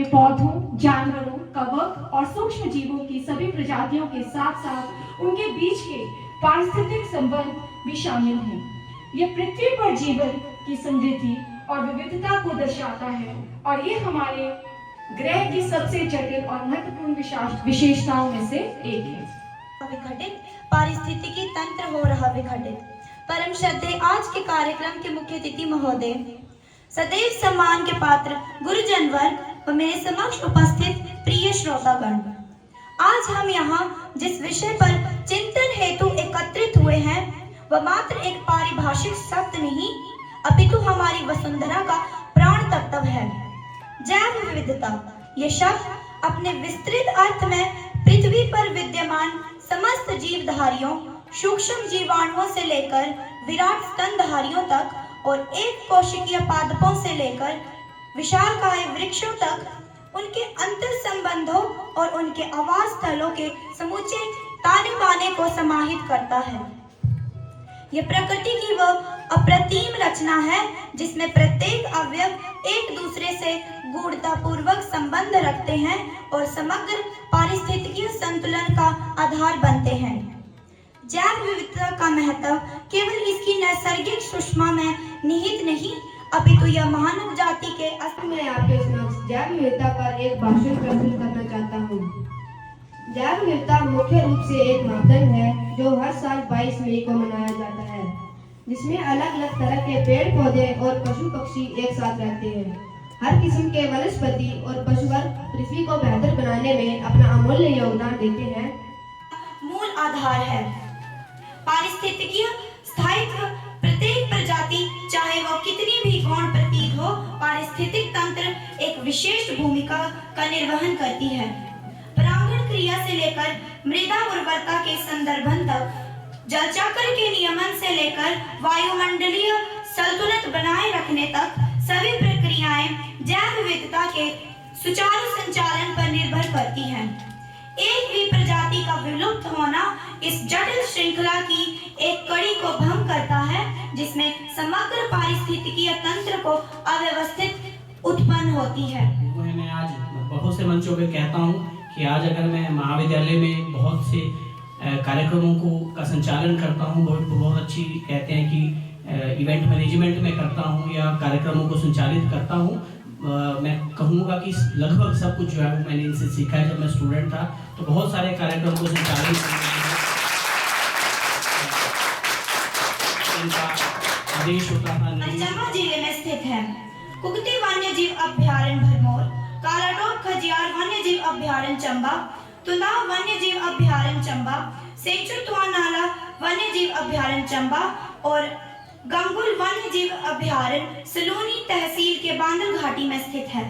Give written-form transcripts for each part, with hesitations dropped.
पौधों, जानवरों, कवक और सूक्ष्म जीवों की सभी प्रजातियों के साथ साथ उनके बीच के पारिस्थितिक संबंध भी शामिल हैं। यह पृथ्वी पर जीवन की समृद्धि और विविधता को दर्शाता है और ये हमारे ग्रह की सबसे जटिल और महत्वपूर्ण विशेषताओं में से एक है। विघटित पारिस्थितिकी तंत्र हो रहा विघटित। परम श्रद्धेय आज के कार्यक्रम के मुख्य अतिथि महोदय, सदैव सम्मान के पात्र गुरुजन वर्ग व मेरे समक्ष उपस्थित प्रिय श्रोतागण, आज हम यहाँ जिस विषय पर चिंतन हेतु एकत्रित हुए हैं वह मात्र एक पारिभाषिक शब्द नहीं अपितु हमारी वसुंधरा का प्राण तत्व है, जैव विविधता। ये शब्द अपने विस्तृत अर्थ में पृथ्वी पर विद्यमान समस्त जीवधारियों, सूक्ष्म जीवाणुओं से लेकर विराट स्तनधारियों तक और एक कोशिकीय पादपों से लेकर विशालकाय वृक्षों तक उनके अंतर संबंधों और उनके आवास स्थलों के समूचे ताने बाने को समाहित करता है। यह प्रकृति की वह अप्रतिम रचना है जिसमें प्रत्येक अवयव एक दूसरे से गूढ़तापूर्वक संबंध रखते हैं और समग्र पारिस्थितिकीय संतुलन का आधार बनते हैं। जैव विविधता का महत्व केवल इसकी नैसर्गिक सुषमा में निहित नहीं अपितु यह मानव जाति के मैं आपके समक्ष जैव विविधता पर एक भाषण प्रस्तुत करना चाहता हूँ। जैव विविधता मुख्य रूप से एक मापदंड है जो हर साल 22 मई को मनाया जाता है, जिसमें अलग अलग तरह के पेड़ पौधे और पशु पक्षी एक साथ रहते हैं। हर किस्म के वनस्पति और पशु वर्ग पृथ्वी को बेहतर बनाने में अपना अमूल्य योगदान देते हैं। मूल आधार है पारिस्थितिकीय स्थायित्व। प्रत्येक प्रजाति चाहे वह कितनी भी गौण प्रतीत हो, पारिस्थितिक तंत्र एक विशेष भूमिका का निर्वहन करती है। परागण क्रिया से लेकर मृदा उर्वरता के संदर्भन तक, जलचक्र के नियमन से लेकर वायुमंडलीय संतुलन बनाए रखने तक सभी प्रक्रियाएं जैव विविधता के सुचारू संचालन पर निर्भर करती हैं। एक भी प्रजाति का विलुप्त होना इस जटिल श्रृंखला की एक कड़ी को भंग करता है जिसमें समग्र पारिस्थितिकीय तंत्र को अव्यवस्थित उत्पन्न होती है। मैं आज बहुत से मंचों पे कहता हूँ कि आज अगर मैं महाविद्यालय में बहुत से कार्यक्रमों का संचालन करता हूँ, बहुत अच्छी कहते हैं कि इवेंट मैनेजमेंट में करता हूँ या कार्यक्रमों को संचालित करता हूँ, मैं कहूँगा कि लगभग सब कुछ जो है वो मैंने इनसे सीखा है। जब मैं स्टूडेंट था तो बहुत सारे कार्यक्रम को संचालित आदेश होता था। चंबा जिले में स्थित है कुगती वन्य जीव अभ्यारण्य भरमौर, कालाटोप खजियार वन्य जीव अभ्यारण्य चंबा, तुंदाव वन्य जीव अभ्यारण्य चंबा, सेंचुतुआ नाला वन्य जीव अभ्यारण्य चंबा और गंगुल वन्य जीव अभ्यारण्य सलूनी तहसील के बांदल घाटी में स्थित है।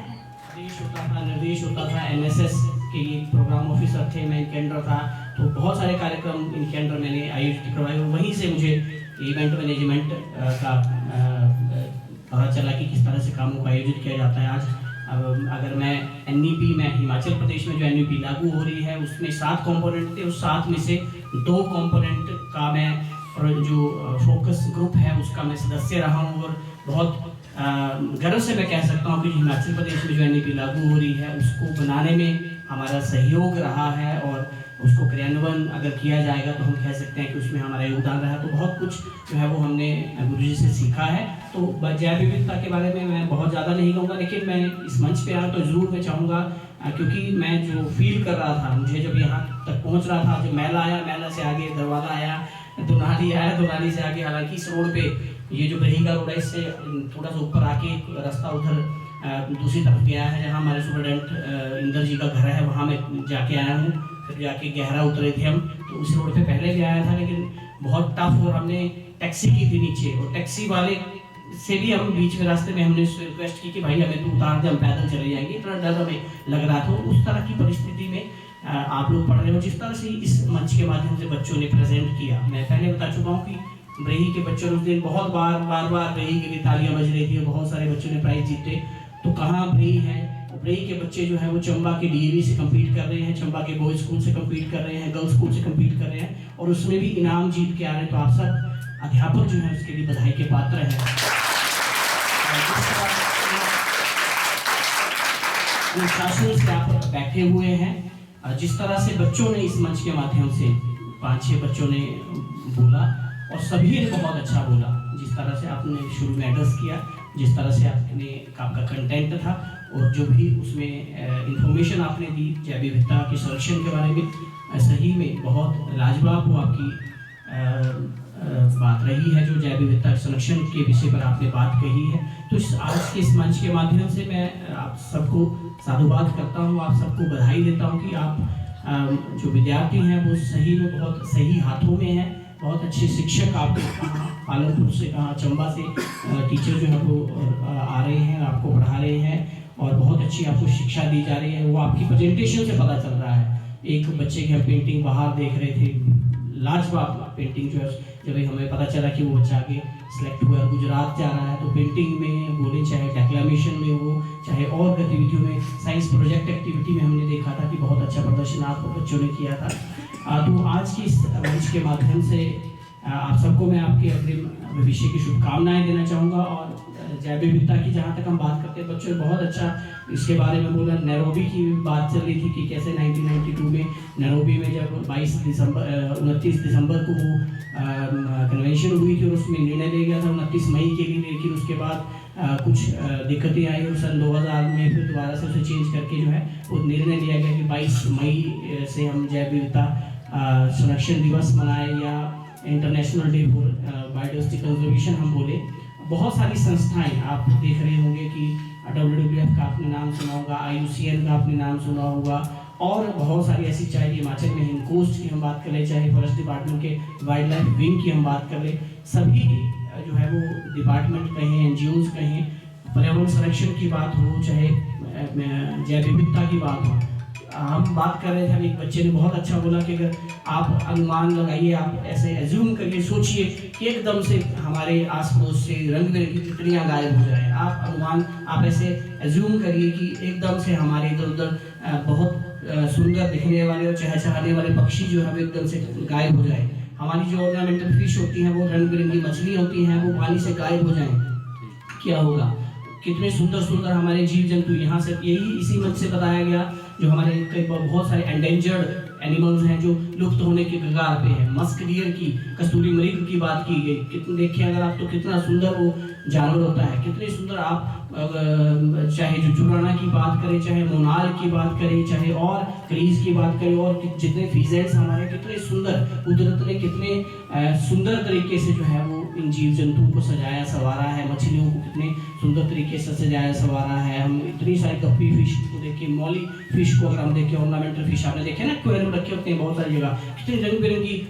निर्देश होता था एनएसएस के लिए प्रोग्राम ऑफिसर थे, मैं इनके अंडर था, तो बहुत सारे कार्यक्रम इनके अंडर मैंने आयोजित करवाए और वहीं से मुझे इवेंट मैनेजमेंट का पता चला कि किस तरह से कामों को आयोजित किया जाता है। आज अगर मैं एनईपी में हिमाचल प्रदेश में जो एनईपी लागू हो रही है उसमें 7 कंपोनेंट थे, उस 7 में से 2 कंपोनेंट का मैं और जो फोकस ग्रुप है उसका मैं सदस्य रहा हूँ और बहुत गर्व से मैं कह सकता हूँ कि हिमाचल प्रदेश में जो एनईपी लागू हो रही है उसको बनाने में हमारा सहयोग रहा है और उसको क्रियान्वयन अगर किया जाएगा तो हम कह सकते हैं कि उसमें हमारा योगदान रहा। तो बहुत कुछ जो है वो हमने गुरुजी से सीखा है। तो जैव विविधता के बारे में मैं बहुत ज़्यादा नहीं कहूँगा, लेकिन मैं इस मंच पे आया तो ज़रूर मैं चाहूँगा, क्योंकि मैं जो फील कर रहा था, मुझे जब यहाँ तक पहुँच रहा था, जो मेला आया, मेला से आगे दरवाजा आया, दुनाली आया, दुनाली से आगे, हालांकि इस रोड पे ये जो बरहीका रोड है इससे थोड़ा सा ऊपर आके रास्ता उधर दूसरी तरफ गया है जहाँ हमारे स्टूडेंट इंदर जी का घर है, वहाँ मैं जाके आया हूँ। फिर जाके गहरा उतरे थे हम, तो उस रोड पे पहले भी आया था लेकिन बहुत टफ, और हमने टैक्सी की थी नीचे और टैक्सी वाले से भी हम बीच में रास्ते में हमने रिक्वेस्ट की कि भाई हमें तो उतार दे, हम पैदल चले जाएंगे, इतना डर हमें लग रहा था। उस तरह की परिस्थिति में आप लोग पढ़ रहे हो, जिस तरह से इस मंच के माध्यम से बच्चों ने प्रेजेंट किया। मैं पहले बता चुका हूँ कि ब्रेही के बच्चों ने उस दिन बहुत बार ब्रेही के लिए तालियां बज रही थी, बहुत सारे बच्चों ने प्राइज जीते। तो कहाँ ब्रेही है? ब्रेही के बच्चे जो है वो चंबा के डीएवी से कम्पीट कर रहे हैं, चंबा के बॉयज स्कूल से कम्पीट कर रहे हैं, गर्ल्स स्कूल से कम्पीट कर रहे हैं और उसमें भी इनाम जीत के आ रहे हैं। तो आप सब अध्यापक जो है उसके लिए बधाई के पात्र हैं। अनुशासन से आप बैठे हुए हैं। जिस तरह से बच्चों ने इस मंच के माध्यम से 5-6 बच्चों ने बोला और सभी ने बहुत अच्छा बोला, जिस तरह से आपने शुरू में एड्रेस किया, जिस तरह से आपका कंटेंट था और जो भी उसमें इंफॉर्मेशन आपने दी जैव विविधता के संरक्षण के बारे में, सही में बहुत लाजवाब वो आपकी बात रही है। जो जैव विविधता के संरक्षण के विषय पर आपने बात कही है, तो आज के इस मंच के माध्यम से मैं आप सबको साधुवाद करता हूँ, आप सबको बधाई देता हूँ कि आप जो विद्यार्थी हैं वो सही में बहुत सही हाथों में हैं। बहुत अच्छे शिक्षक आपको पालनपुर से चंबा से टीचर जो है वो आ रहे हैं, आपको पढ़ा रहे हैं और बहुत अच्छी आपको शिक्षा दी जा रही है। वो आपकी प्रेजेंटेशन से पता चल रहा है। एक बच्चे की हम पेंटिंग बाहर देख रहे थे, लाजवाब पेंटिंग जो है, जब हमें पता चला कि वो बच्चा आगे सिलेक्ट हुआ गुजरात जा रहा है, तो पेंटिंग में बोले, चाहे डेक्लामेशन में हो, चाहे और गतिविधियों में, साइंस प्रोजेक्ट एक्टिविटी में हमने देखा था कि बहुत अच्छा प्रदर्शन आप बच्चों ने किया था। तो आज की इस मंच के माध्यम से आप सबको मैं आपके अग्रिम भविष्य की शुभकामनाएं देना चाहूँगा। और जैव विविधता की जहाँ तक हम बात करते हैं, बच्चों ने बहुत अच्छा इसके बारे में बोला। नैरोबी की बात चल रही थी कि कैसे 1992 में नैरोबी में जब 29 दिसंबर को वो कन्वेंशन हुई थी और उसमें निर्णय लिया गया था 29 मई के लिए, लेकिन उसके बाद कुछ दिक्कतें आई और सन 2000 में फिर दोबारा से उसे चेंज करके जो है वो निर्णय लिया गया कि 22 मई से हम जैव विविधता संरक्षण दिवस मनाए या international day for biodiversity conservation हम बोले। बहुत सारी संस्थाएं आप देख रहे होंगे कि WWF का आपने नाम सुना होगा, IUCN का आपने नाम सुना होगा और बहुत सारी ऐसी, चाहे हिमाचल में हिमकोस्ट की हम बात कर ले, चाहे फॉरेस्ट डिपार्टमेंट के वाइल्ड लाइफ विंग की हम बात कर ले, सभी जो है वो डिपार्टमेंट कहें, NGOs कहें, पर्यावरण संरक्षण की बात हो, चाहे जैव विविधता की बात हो। हम बात कर रहे थे, एक बच्चे ने बहुत अच्छा बोला कि अगर आप अनुमान लगाइए, आप ऐसे एज्यूम करिए, सोचिए कि एकदम से हमारे आस पड़ोस से रंग बिरंगी तितलियां गायब हो जाए। आप ऐसे एज्यूम करिए कि एकदम से हमारे इधर उधर बहुत सुंदर दिखने वाले और चहचहाने वाले पक्षी जो है वो एकदम से गायब हो जाए। हमारी जो ऑर्नामेंटल फिश होती हैं, वो रंग बिरंगी मछली होती हैं, वो पानी से गायब हो जाए, क्या होगा? कितने सुंदर सुंदर हमारे जीव जंतु, यहाँ से यही इसी मंच से बताया गया, जो हमारे कई बहुत सारे एंडेंजर्ड एनिमल्स हैं जो लुप्त होने के कगार पे हैं। मस्क डियर की, कस्तूरी मृग की बात की गई, कितने देखिए अगर आप तो कितना सुंदर वो जानवर होता है, कितने सुंदर आप चाहे जो जुराना की बात करें, चाहे मोनाल की बात करें, चाहे और क्रीज की बात करें, और जितने फीजेंट्स हमारे कितने सुंदर, कुदरत ने कितने सुंदर तरीके से जो है वो इन जीव जंतुओं को सजाया संवारा है, मछलियों को कितने सुंदर तरीके से सजाया संवारा है। हम इतनी सारी गप्पी फिश को देखिए, मौली फिश को अगर हम देखें, ऑर्नामेंटल फिश आपने देखे ना, एक्वेरियम रखे होते हैं बहुत सारी जगह, कितनी रंग बिरंगी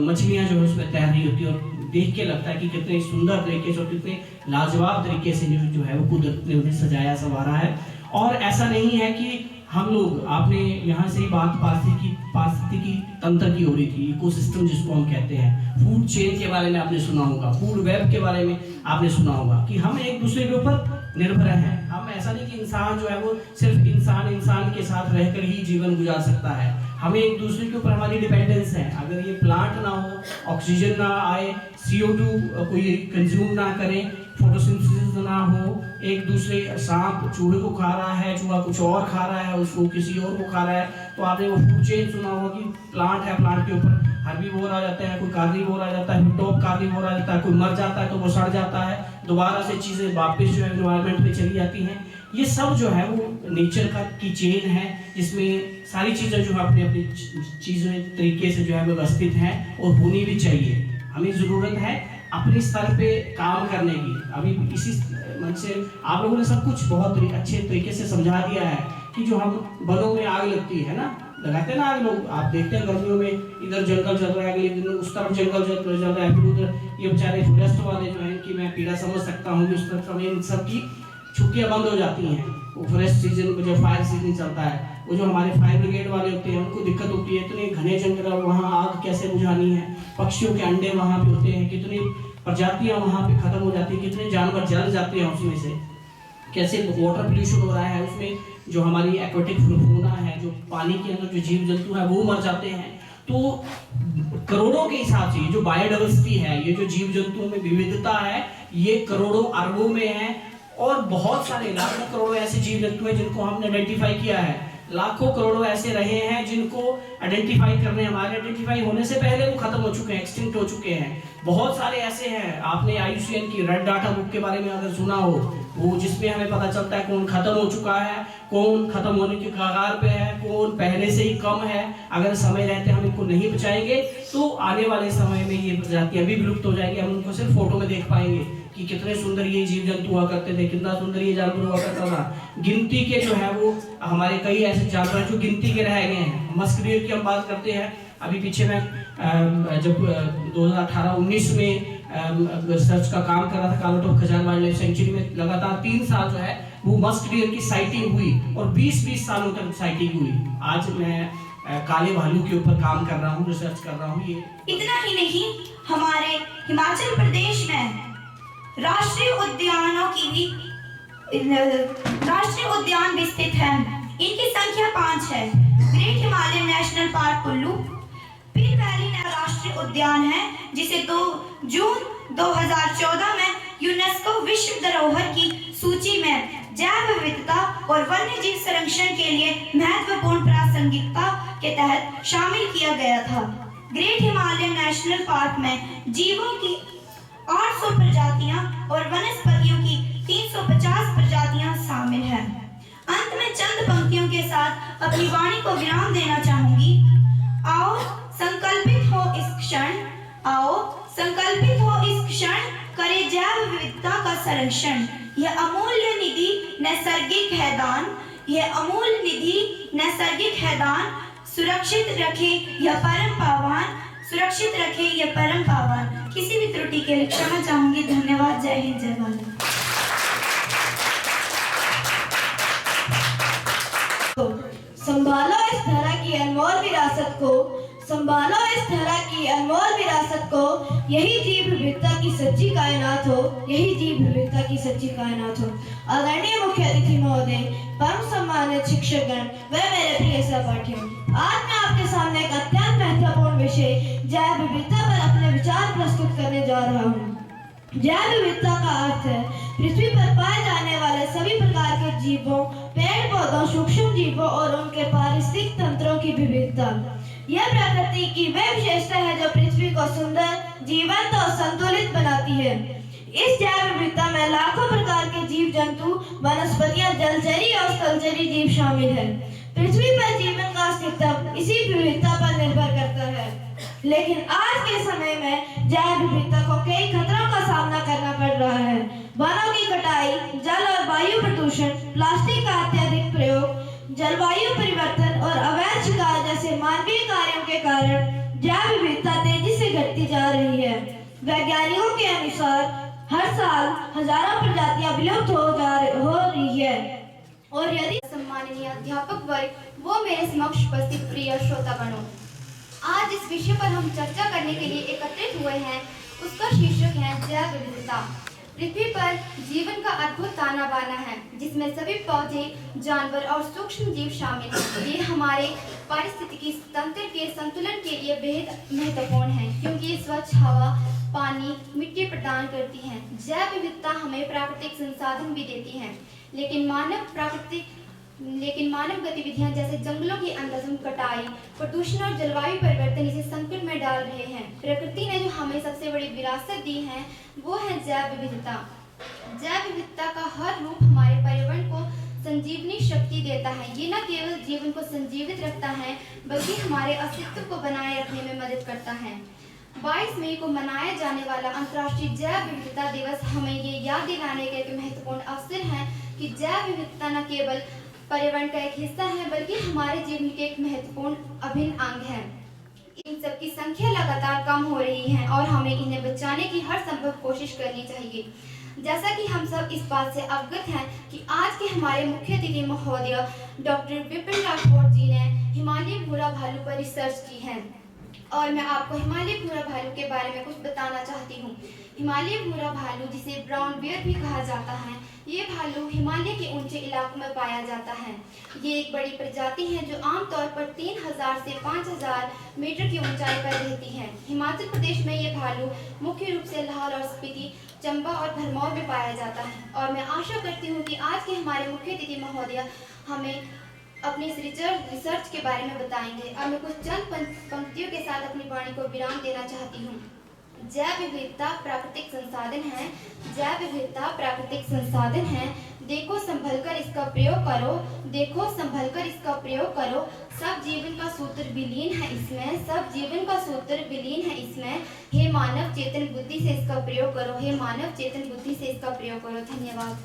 मछलियाँ जो है उसमें तैर रही होती है और देख के लगता है कि कितने सुंदर तरीके से और कितने लाजवाब तरीके से जो है वो कुदरत ने उन्हें सजाया संवारा है। और ऐसा नहीं है कि हम लोग, आपने यहाँ से ही बात पारिस्थितिकी तंत्र की हो रही थी, इकोसिस्टम जिसको हम कहते हैं, फूड चेन के बारे में आपने सुना होगा, फूड वेब के बारे में आपने सुना होगा कि हम एक दूसरे के ऊपर निर्भर हैं। हम ऐसा नहीं कि इंसान जो है वो सिर्फ इंसान के साथ रहकर ही जीवन गुजार सकता है, हमें एक दूसरे के ऊपर हमारी डिपेंडेंस है। अगर ये प्लांट ना हो, ऑक्सीजन ना आए, CO2 कोई कंज्यूम ना करें, फोटोसिंथेसिस ना हो, एक दूसरे, सांप चूहे को खा रहा है, चूहा कुछ और खा रहा है, उसको किसी और को खा रहा है, तो आपने वो फूड चेन सुना होगा कि प्लांट है, प्लांट के ऊपर हर्बीवोर आ जाता है, कोई कार्निवोर आ जाता है, टॉप कार्निवोर आ जाता है, कोई मर जाता है तो वो सड़ जाता है, दोबारा से चीजें वापस जो है एनवायरनमेंट में चली जाती हैं। ये सब जो है वो नेचर की चेन है, जिसमें सारी चीजें जो है अपनी अपनी चीजें तरीके से जो है व्यवस्थित हैं और होनी भी चाहिए। हमें जरूरत है अपने स्तर पे काम करने की। अभी इसी मंच से आप लोगों ने सब कुछ बहुत अच्छे तरीके से समझा दिया है कि जो हम वनों में आग लगती है ना, लगाते हैं ना आग लोग, आप देखते हैं गर्मियों में इधर जंगल जल रहा है, अगले दिन उस तरफ जंगल जल रहा है, फिर उधर ये बेचारे फॉरेस्ट वाले जो है, इनकी मैं पीड़ा समझ सकता हूँ कि उस तरफ में इन सब की छुट्टियाँ बंद हो जाती हैं। वो फॉरेस्ट सीजन को, जब फायर सीजन चलता है, वो जो हमारे फायर ब्रिगेड वाले होते हैं उनको दिक्कत होती है, इतने घने जंगल, वहाँ आग कैसे बुझानी है, पक्षियों के अंडे वहाँ पे होते हैं, कितनी प्रजातियाँ वहाँ पे खत्म हो जाती है, कितने जानवर जल जाते हैं उसमें से, कैसे वाटर पोल्यूशन हो रहा है, उसमें जो हमारी एक्वेटिक फ्लोरा है, जो पानी के अंदर जो जीव जंतु है वो मर जाते हैं। तो करोड़ों के हिसाब से ये जो बायोडाइवर्सिटी है, ये जो जीव जंतुओं में विविधता है, ये करोड़ों अरबों में है और बहुत सारे लाखों करोड़ों ऐसे जीव जंतु हैं जिनको हमने आइडेंटिफाई किया है। लाखों करोड़ों ऐसे रहे हैं जिनको आइडेंटिफाई करने, हमारे आइडेंटिफाई होने से पहले वो खत्म हो चुके हैं, एक्सटिंक्ट हो चुके हैं। बहुत सारे ऐसे हैं, आपने IUCN की रेड डाटा बुक के बारे में अगर सुना हो, वो जिसमें हमें पता चलता है कौन खत्म हो चुका है, कौन खत्म होने के कगार पे है, कौन पहले से ही कम है। अगर समय रहते हम इनको नहीं बचाएंगे तो आने वाले समय में ये प्रजातियां भी विलुप्त हो जाएंगी। हम उनको सिर्फ फोटो में देख पाएंगे कि कितने सुंदर ये जीव जंतु हुआ करते थे, कितना सुंदर ये जानवर हुआ करता था। गिनती के जो है वो हमारे कई ऐसे जानवर जो गिनती के रह गए हैं। मस्क डीर की हम बात करते हैं, अभी पीछे मैं जब 2018-19 में रिसर्च का काम कर रहा था Kalatop Khajjiar wildlife sanctuary में, लगातार 3 साल जो है वो मस्क डीर की साइटिंग हुई और 20-20 सालों तक साइटिंग हुई। आज मैं काले भालू के ऊपर काम कर रहा हूँ, रिसर्च कर रहा हूँ। ये इतना ही नहीं, हमारे हिमाचल प्रदेश में राष्ट्रीय उद्यान भी स्थित है। इनकी संख्या 5 है। Great Himalayan national park Kullu पीर वैली राष्ट्रीय उद्यान है, जिसे 2 जून 2014 में यूनेस्को विश्व धरोहर की सूची में जैव विविधता और वन्य जीव संरक्षण के लिए महत्वपूर्ण प्रासंगिकता के तहत शामिल किया गया था। ग्रेट हिमालयन नेशनल पार्क में जीवों की 800 प्रजातियां और वनस्पतियों की 350 प्रजातियां शामिल हैं। अंत में चंद पंक्तियों के साथ अपनी वाणी को विराम देना चाहूंगी। आओ संकल्पित हो इस क्षण, करें जैव विविधता का संरक्षण। यह अमूल्य निधि नैसर्गिक है दान, सुरक्षित रखें यह परम पावन। किसी भी त्रुटि के लिए क्षमा चाहूंगी। धन्यवाद। जय हिंद, जय भारत। संभालो इस धरा की अनमोल विरासत को, यही जीव विविधता की सच्ची कायनात हो। आदरणीय मुख्य अतिथि महोदय, परम सम्मानित शिक्षकगण व मेरे प्रिय सहपाठियों, आज मैं आपके सामने एक अत्यंत महत्वपूर्ण विषय जैव विविधता पर अपने विचार प्रस्तुत करने जा रहा हूँ। जैव विविधता का अर्थ है पृथ्वी पर पाए जाने वाले सभी प्रकार के जीवों, पेड़ पौधों, सूक्ष्म जीवों और उनके पारिस्थितिक तंत्रों की विविधता। यह प्रकृति की वह विशेषता है जो पृथ्वी को सुंदर, जीवंत और संतुलित बनाती है। इस जैव विविधता में लाखों प्रकार के जीव जंतु, वनस्पतियां, जलचरी और स्थलचरी जीव शामिल हैं। पृथ्वी पर जीवन का अस्तित्व इसी विविधता पर निर्भर करता है। लेकिन आज के समय में जैव विविधता को कई खतरों का सामना करना पड़ रहा है। वनों की कटाई, जल और वायु प्रदूषण, प्लास्टिक का अत्यधिक प्रयोग, जलवायु परिवर्तन और अवैध शिकार जैसे मानवीय कार्यों के कारण जैव विविधता तेजी से घटती जा रही है। वैज्ञानिकों के अनुसार हर साल हजारों प्रजातियां विलुप्त हो रही है। और यदि सम्माननीय अध्यापक वर्ग, वो मेरे समक्ष उपस्थित प्रिय श्रोतागणों, आज इस विषय पर हम चर्चा करने के लिए एकत्रित हुए हैं, उसका शीर्षक है जैव विविधता। पृथ्वी पर जीवन का अद्भुत ताना बाना है, जिसमें सभी पौधे, जानवर और सूक्ष्म जीव शामिल हैं। ये हमारे पारिस्थितिकी तंत्र के संतुलन के लिए बेहद महत्वपूर्ण है, क्योंकि ये स्वच्छ हवा, पानी, मिट्टी प्रदान करती हैं। जैव विविधता हमें प्राकृतिक संसाधन भी देती है, लेकिन मानव गतिविधियां जैसे जंगलों की अंधाधुंध कटाई, प्रदूषण और जलवायु परिवर्तन इसे संकट में डाल रहे हैं। प्रकृति ने जो हमें सबसे बड़ी विरासत दी है वो है जैव विविधता। जैव विविधता का हर रूप हमारे पर्यावरण को संजीवनी शक्ति देता है। ये न केवल जीवन को संजीवित रखता है, बल्कि हमारे अस्तित्व को बनाए रखने में मदद करता है। 22 मई को मनाया जाने वाला अंतर्राष्ट्रीय जैव विविधता दिवस हमें ये याद दिलाने का एक महत्वपूर्ण अवसर है कि जैव विविधता न केवल पर्यावरण का एक हिस्सा है, बल्कि हमारे जीवन के एक महत्वपूर्ण अभिन्न अंग है। इन सब की संख्या लगातार कम हो रही है और हमें इन्हें बचाने की हर संभव कोशिश करनी चाहिए। जैसा कि हम सब इस बात से अवगत हैं कि आज के हमारे मुख्य अतिथि महोदय डॉक्टर विपिन राठौर जी ने हिमालयी भूरा भालू पर रिसर्च की है। और मैं आपको हिमालय भूरा भालू के बारे में कुछ बताना चाहती हूँ। हिमालय भूरा भालू, जिसे ब्राउन बियर भी कहा जाता है, ये भालू हिमालय के ऊंचे इलाकों में पाया जाता है। ये एक बड़ी प्रजाति है जो आमतौर पर 3000 से 5000 मीटर की ऊंचाई पर रहती है। हिमाचल प्रदेश में ये भालू मुख्य रूप से लाहौर और स्पीति, चंबा और भरमौर में पाया जाता है। और मैं आशा करती हूँ कि आज के हमारे मुख्य अतिथि महोदय हमें अपनी इस रिसर्च के बारे में बताएंगे। और मैं कुछ चंद पंक्तियों के साथ अपनी वाणी को विराम देना चाहती हूँ। जैव विविधता प्राकृतिक संसाधन है, जैव विविधता प्राकृतिक संसाधन है। देखो संभलकर इसका प्रयोग करो, देखो संभलकर इसका प्रयोग करो। सब जीवन का सूत्र विलीन है इसमें, सब जीवन का सूत्र विलीन है इसमें। हे मानव चेतन बुद्धि से इसका प्रयोग करो, हे मानव चेतन बुद्धि से इसका प्रयोग करो। धन्यवाद।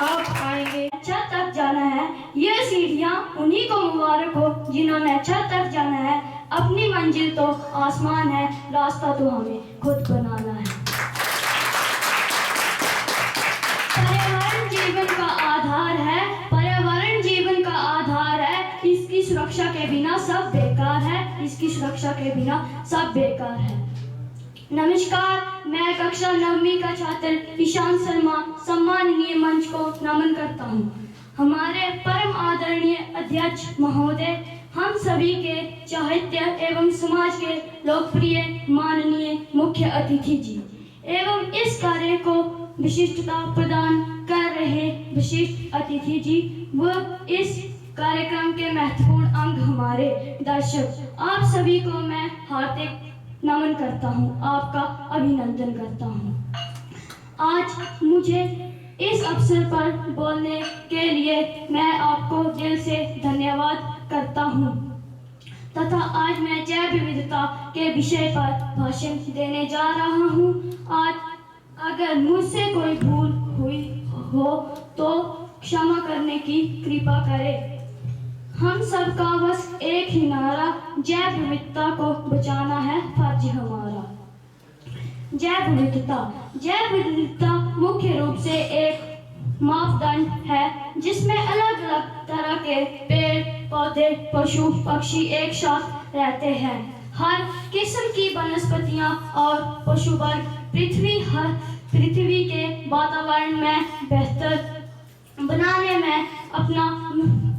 अब आएंगे छत तक जाना है। ये सीढ़ियाँ उन्हीं को मुबारक हो जिन्होंने छत तक जाना है। अपनी मंजिल तो आसमान है, रास्ता तो हमें खुद बनाना है। पर्यावरण जीवन का आधार है, पर्यावरण जीवन का आधार है। इसकी सुरक्षा के बिना सब बेकार है, इसकी सुरक्षा के बिना सब बेकार है। नमस्कार, मैं कक्षा 9वीं का छात्र ईशान शर्मा सम्माननीय मंच को नमन करता हूँ। हमारे परम आदरणीय अध्यक्ष महोदय, हम सभी के साहित्य एवं समाज के लोकप्रिय माननीय मुख्य अतिथि जी एवं इस कार्य को विशिष्टता प्रदान कर रहे विशिष्ट अतिथि जी व इस कार्यक्रम के महत्वपूर्ण अंग हमारे दर्शक, आप सभी को मैं हार्दिक नमन करता हूँ, आपका अभिनंदन करता हूँ। आज मुझे इस अवसर पर बोलने के लिए मैं आपको दिल से धन्यवाद करता हूँ तथा आज मैं जैव विविधता के विषय पर भाषण देने जा रहा हूँ। आज अगर मुझसे कोई भूल हुई हो तो क्षमा करने की कृपा करें। हम सबका बस एक ही नारा, जैव विविधता को बचाना है फर्ज हमारा। जैव विविधता, जैव विविधता मुख्य रूप से एक मापदंड है जिसमें अलग अलग तरह के पेड़ पौधे, पशु पक्षी एक साथ रहते हैं। हर किस्म की वनस्पतियां और पशु वर्ग पृथ्वी के वातावरण में बेहतर बनाने में अपना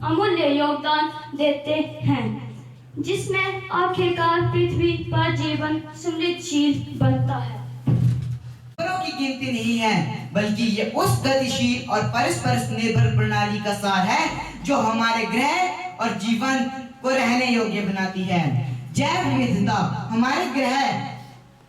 अमूल्य योगदान देते हैं, जिसमें आखिरकार पृथ्वी पर जीवन समृद्धशील बनता है। की गिनती नहीं है, बल्कि ये उस गतिशील और परस्पर निर्भर प्रणाली का सार है जो हमारे ग्रह और जीवन को रहने योग्य बनाती है। जैव विविधता हमारे ग्रह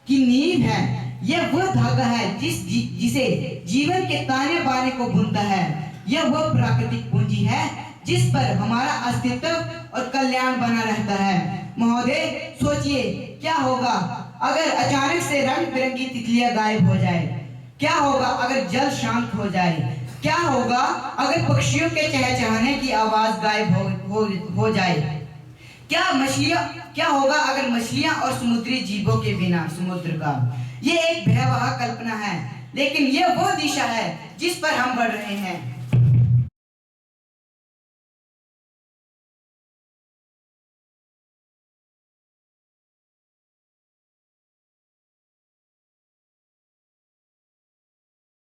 की नींव है। यह वह धागा है जिसे जीवन के ताने बाने को बुनता है। यह वह प्राकृतिक पूंजी है जिस पर हमारा अस्तित्व और कल्याण बना रहता है। महोदय, सोचिए क्या होगा अगर अचानक से रंग बिरंगी तितलियां गायब हो जाए? क्या होगा अगर जल शांत हो जाए? क्या होगा अगर पक्षियों के चहचहाने की आवाज गायब हो जाए? क्या होगा अगर मछलियां और समुद्री जीवों के बिना समुद्र का? ये एक भयावह कल्पना है, लेकिन यह वो दिशा है जिस पर हम बढ़ रहे हैं।